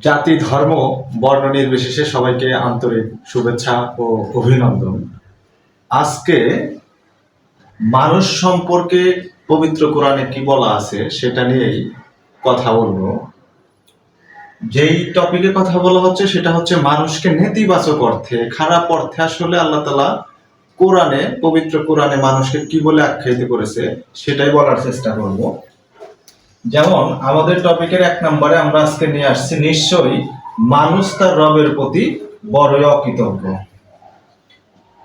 জাতি, ধর্ম, বর্ণ নির্বিশেষে সবাইকে আন্তরিক শুভেচ্ছা ও অভিনন্দন। আজকে মানুষ সম্পর্কে পবিত্র কোরআনে কি বলা আছে সেটা নিয়েই কথা বলবো। যেই টপিকে কথা বলা হচ্ছে সেটা হচ্ছে মানুষকে নেতিবাচক অর্থে, খারাপ অর্থে আসলে আল্লাহ তাআলা কোরআনে, পবিত্র কোরআনে মানুষকে কি বলে আখ্যায়িত করেছে সেটাই বলার চেষ্টা করব। যেমন আমাদের টপিকের 1 নম্বরে আমরা আজকে নিয়ে আসছি, নিশ্চয়ই মানুষ তার রবের প্রতি বড়ই অকৃতজ্ঞ।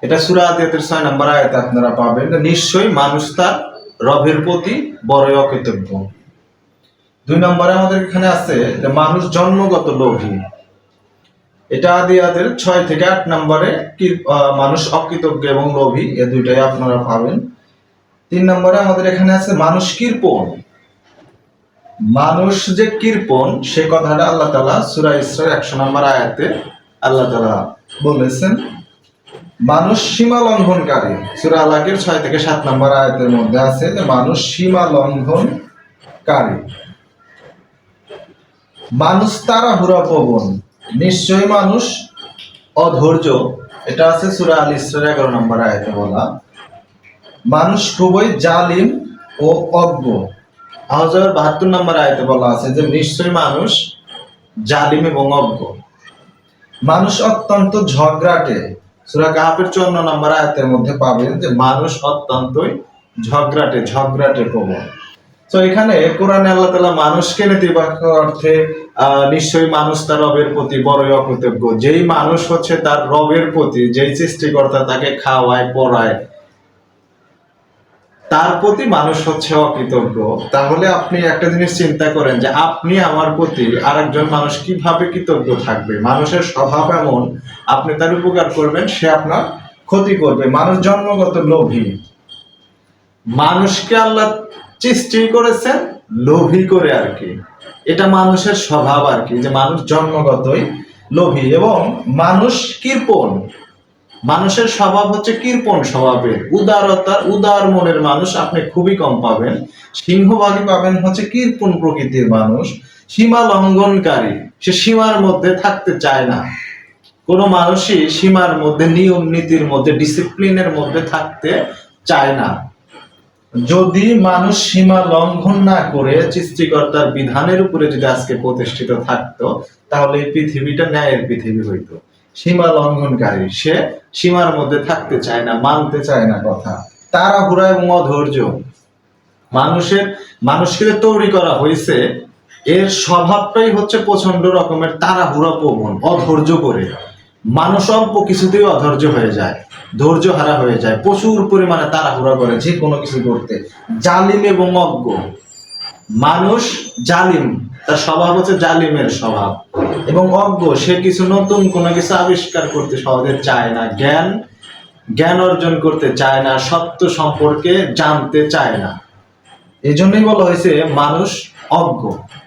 এটা সূরা আদিয়াতের 6 নম্বর আয়াতে আপনারা পাবেন, নিশ্চয়ই মানুষ তার রবের প্রতি বড়ই অকৃতজ্ঞ। 2 নম্বরে আমাদের এখানে আছে যে মানুষ জন্মগত লোভী। এটা আদিয়াতের 6 থেকে 8 নম্বরে মানুষ অকৃতজ্ঞ এবং লোভী, এই দুইটাই আপনারা পাবেন। 3 নম্বরে আমাদের এখানে আছে মানুষ কৃপণ। মানুষ যে কৃপণ সে কথাটা আল্লাহ তাআলা সূরা ইসরার 100 নম্বর আয়াতে আল্লাহ তাআলা বলেছেন। মানুষ সীমা লঙ্ঘনকারী, সূরা আলাকের 6 থেকে 7 নম্বর আয়াতের মধ্যে আছে যে মানুষ সীমা লঙ্ঘনকারী। মানুষ তাড়াহুড়া প্রবণ, নিশ্চয়ই মানুষ অধৈর্য, এটা আছে সূরা আল ইসরার 11 নম্বর আয়াতে বলা। মানুষ খুবই জালিম ও অজ্ঞ, আহজাবের 72 নম্বর আয়াতে বলা আছে যে নিশ্চয়ই মানুষ জালিম এবং অজ্ঞ। মানুষ অত্যন্ত ঝগড়াটে, সূরা কাহাফের 54 নম্বর আয়াতের মধ্যে পাবেন যে মানুষ অত্যন্তই ঝগড়াটে প্রবণ। তো এখানে কোরআনে আল্লাহ তাআলা মানুষকে নেতিবাচক অর্থে নিশ্চয়ই মানুষ তার রবের প্রতি বড়ই অকৃতজ্ঞ। যেই মানুষ হচ্ছে তার রবের প্রতি, যেই সৃষ্টিকর্তা তাকে খাওয়ায় পড়ায়, তার প্রতি মানুষ হচ্ছে অকৃতজ্ঞ, তাহলে আপনি একটা জিনিস চিন্তা করেন যে আপনি আমার প্রতি আরেকজন মানুষ কিভাবে কৃতজ্ঞ থাকবে। মানুষের স্বভাব এমন, আপনি তার উপকার করবেন, সে আপনার ক্ষতি করবে। মানুষ জন্মগত লোভী, মানুষকে আল্লাহ সৃষ্টি করেছেন লোভী করে আর কি, এটা মানুষের স্বভাব আর কি, যে মানুষ জন্মগতই লোভী। এবং মানুষ কৃপণ, মানুষের স্বভাব হচ্ছে কৃপণ স্বভাবের, উদার মনের মানুষ আপনি খুবই কম পাবেন। সিংহভাগই পাবেন হচ্ছে কৃপণ প্রকৃতির মানুষ। সীমা লঙ্ঘনকারী, সে সীমার মধ্যে থাকতে চায় না। কোনো মানুষই সীমার মধ্যে, নিয়ম নীতির মধ্যে, ডিসিপ্লিনের মধ্যে থাকতে চায় না। যদি মানুষ সীমা লঙ্ঘন না করে সৃষ্টিকর্তার বিধানের উপরে যদি আজকে প্রতিষ্ঠিত থাকতো, তাহলে এই পৃথিবীটা ন্যায়ের পৃথিবী হইতো। সীমা লঙ্ঘনকারী, সে সীমার মধ্যে থাকতে চায় না, মানতে চায় না কথা। তাড়াহুড়া এবং অধৈর্য, মানুষকে তৈরি করা হয়েছে, এর স্বভাবটাই হচ্ছে প্রচন্ড রকমের তাড়াহুড়া প্রবণ, অধৈর্য করে। মানুষ অল্প কিছুতেই অধৈর্য হয়ে যায়, ধৈর্য হারা হয়ে যায়, প্রচুর পরিমাণে তাড়াহুড়া করে যে কোনো কিছু করতে। জালিম এবং অজ্ঞ, মানুষ জালিম, তার স্বভাব হচ্ছে জালিমের স্বভাব, এবং অজ্ঞ, সে কিছু নতুন কোনো কিছু আবিষ্কার করতে সহজে চায় না, জ্ঞান অর্জন করতে চায় না, সত্য সম্পর্কে জানতে চায় না। এই জন্যই বলা হয়েছে মানুষ অজ্ঞ।